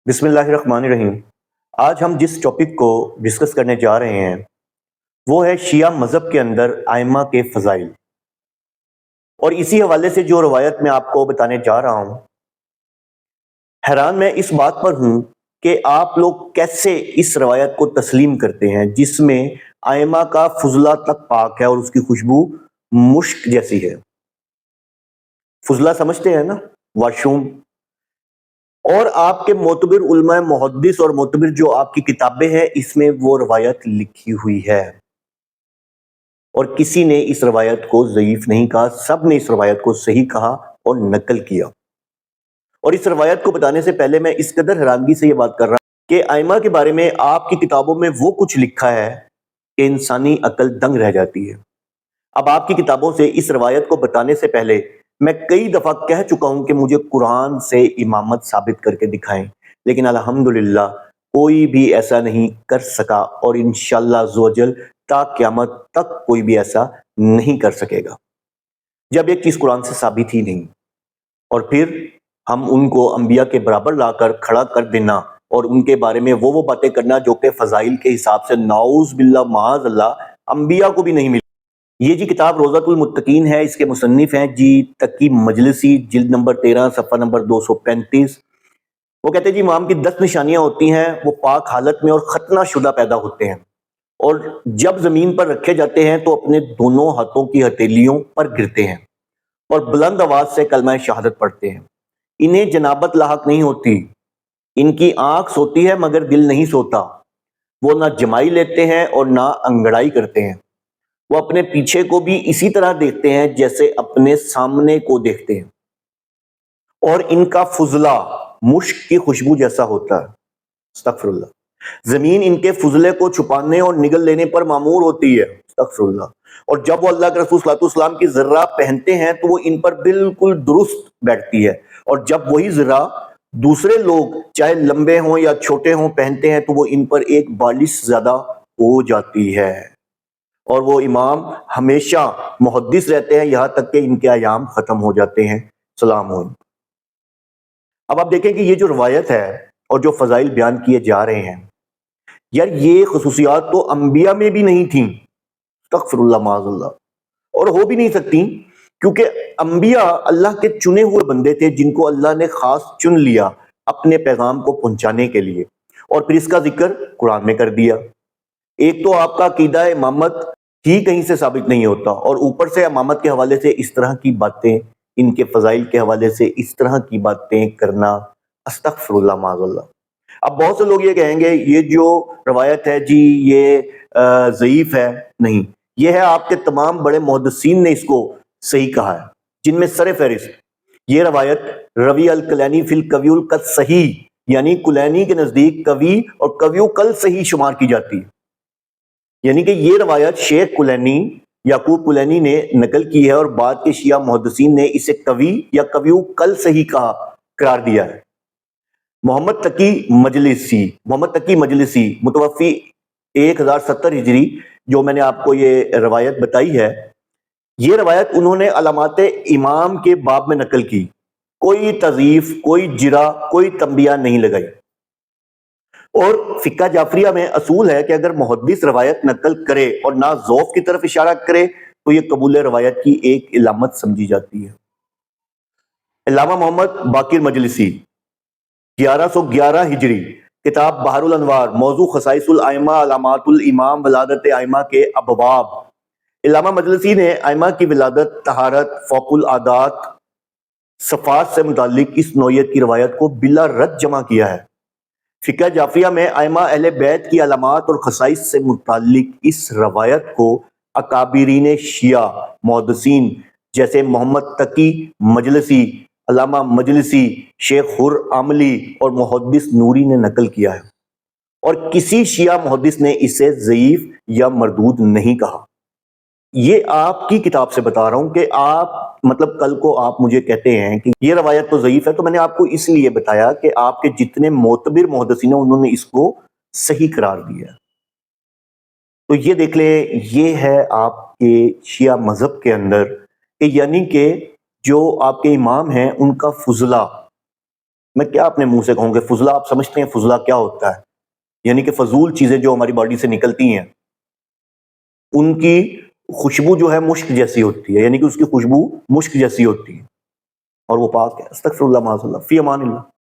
बिस्मिल्लाहिर्रहमानिर्रहीम। आज हम जिस टॉपिक को डिस्कस करने जा रहे हैं वो है शिया मज़हब के अंदर आइमा के फ़ज़ाइल। और इसी हवाले से जो रवायत मैं आपको बताने जा रहा हूँ, हैरान मैं इस बात पर हूँ कि आप लोग कैसे इस रवायत को तस्लीम करते हैं जिसमें आइमा का फुजला तक पाक है और उसकी खुशबू मुश्क जैसी है। फुजला समझते हैं ना, वाशरूम। और आपके मोतबर उलमा मुहद्दिस और मोतबर जो आपकी किताबें हैं इसमें वो रवायत लिखी हुई है और किसी ने इस रवायत को ज़ईफ नहीं कहा, सब ने इस रवायत को सही कहा और नकल किया। और इस रवायत को बताने से पहले मैं इस कदर हैरानगी से ये बात कर रहा हूँ कि आइमा के बारे में आपकी किताबों में वो कुछ लिखा है कि इंसानी अकल दंग रह जाती है। अब आपकी किताबों से इस रवायत को बताने से पहले मैं कई दफ़ा कह चुका हूं कि मुझे कुरान से इमामत साबित करके दिखाएं, लेकिन अल्हम्दुलिल्लाह कोई भी ऐसा नहीं कर सका और इंशाअल्लाह अज़्ज़वजल ता क़यामत तक कोई भी ऐसा नहीं कर सकेगा जब एक चीज़ कुरान से साबित ही नहीं। और फिर हम उनको अंबिया के बराबर लाकर खड़ा कर देना और उनके बारे में वो बातें करना जो कि फ़ज़ाइल के हिसाब से नाऊज़ बिल्लाह माअज़ल्लाह अंबिया को भी नहीं मिली। ये जी किताब रोज़तुल मुत्तकीन है, इसके मुसन्निफ हैं जी तकी मजलिसी, जिल्द नंबर 13 सफ़ा नंबर 235। वो कहते हैं जी इमाम की 10 निशानियां होती हैं, वो पाक हालत में और खतना शुदा पैदा होते हैं और जब ज़मीन पर रखे जाते हैं तो अपने दोनों हाथों की हथेलियों पर गिरते हैं और बुलंद आवाज़ से कलमा शहादत पढ़ते हैं। इन्हें जनाबत लाहक नहीं होती, इनकी आँख सोती है मगर दिल नहीं सोता। वो ना जमाई लेते हैं और ना अंगड़ाई करते हैं। वो अपने पीछे को भी इसी तरह देखते हैं जैसे अपने सामने को देखते हैं और इनका फुजला मुश्क की खुशबू जैसा होता है। अस्तगफिरुल्लाह। जमीन इनके फुजले को छुपाने और निगल लेने पर मामूर होती है। अस्तगफिरुल्लाह। और जब वो अल्लाह के रसूल सल्लल्लाहु अलैहि वसल्लम की ज़र्रा पहनते हैं तो वो इन पर बिल्कुल दुरुस्त बैठती है और जब वही ज़र्रा दूसरे लोग चाहे लंबे हों या छोटे हों पहनते हैं तो वो इन पर एक बालिश ज़्यादा हो जाती है और वो इमाम हमेशा मुहद्दिस रहते हैं यहाँ तक कि इनके अयाम ख़त्म हो जाते हैं। सलाम हो। अब आप देखें कि ये जो रवायत है और जो फ़ज़ाइल बयान किए जा रहे हैं, यार ये खुसूसियात तो अंबिया में भी नहीं थी। अस्तगफिरुल्लाह माअज़ल्लाह। और हो भी नहीं सकती क्योंकि अंबिया अल्लाह के चुने हुए बंदे थे जिनको अल्लाह ने खास चुन लिया अपने पैगाम को पहुंचाने के लिए और फिर इसका जिक्र कुरान में कर दिया। एक तो आपका अकीदा इमामत ही कहीं से साबित नहीं होता और ऊपर से इमामत के हवाले से इस तरह की बातें, इनके फ़ज़ाइल के हवाले से इस तरह की बातें करना, अस्तगफिरुल्लाह माअज़ल्लाह। अब बहुत से लोग ये कहेंगे ये जो रवायत है जी ये ज़ईफ़ है। नहीं, ये है आपके तमाम बड़े मुहद्दिसीन ने इसको सही कहा है, जिनमें सर फहरिस्त ये रवायत रवी अल कलैनी फिल कवियुल कल सही, यानी कुलैनी के नज़दीक कवि और कवियो कल सही शुमार की जाती है। यानी कि ये रवायत शेख कुलैनी याकूब कुलैनी ने नकल की है और बाद के शिया मुहद्दिसीन ने इसे कवि या कवियो कल सही कहा करार दिया है। मोहम्मद तकी मजलिसी मुतवफ़ी 1070 हिजरी, जो मैंने आपको ये रवायत बताई है, ये रवायत उन्होंने अलामात इमाम के बाब में नकल की। कोई तज़ीफ़, कोई जिरा, कोई तंबिया नहीं लगाई। और फ़िक़्ह जाफ़रिया में असूल है कि अगर मुहद्दिस रवायत नकल करे और ना ज़ौफ़ की तरफ इशारा करे तो ये कबूल रवायत की एक इलामत समझी जाती है। अल्लामा मोहम्मद बाकिर मजलिसी 1111 हिजरी, किताब बहरुल अनवार, मौज़ू खसाइसुल आइमा अलामातुल इमाम वलादत आइमा के अबवाब। अल्लामा मजलिसी ने आइमा की विलादत, तहारत, फ़ौकुल आदात, सफ़ात से मुताल्लिक इस नौयत की रवायत को बिला रद्द जमा किया है। फ़िक़्ह जाफ़रिया में आइमा अहले बैत की अलामात और खसाइस से मुताल्लिक इस रवायत को अकाबिरीन शिया मुहद्दिसीन जैसे मोहम्मद तकी मजलिसी, अल्लामा मजलिसी, शेख हुर आमली और मुहद्दिस नूरी ने नकल किया है और किसी शिया मुहद्दिस ने इसे ज़ईफ़ या मरदूद नहीं कहा। ये आपकी किताब से बता रहा हूं कि आप मतलब कल को आप मुझे कहते हैं कि ये रवायत तो ज़ईफ़ है, तो मैंने आपको इसलिए बताया कि आपके जितने मोतबर मुहद्दिसीन हैं उन्होंने इसको सही करार दिया। तो ये देख ले, ये है आपके शिया मज़हब के अंदर कि यानी कि जो आपके इमाम हैं उनका फुजला میں کیا اپنے منہ سے کہوں گے فضلہ آپ سمجھتے ہیں فضلہ کیا ہوتا ہے؟ یعنی کہ فضول چیزیں جو ہماری باڈی سے نکلتی ہیں ان کی خوشبو جو ہے مشک جیسی ہوتی ہے، یعنی کہ اس کی خوشبو مشک جیسی ہوتی ہے اور وہ پاک ہے۔ استغفر اللہ معاذ اللہ، فی امان اللہ۔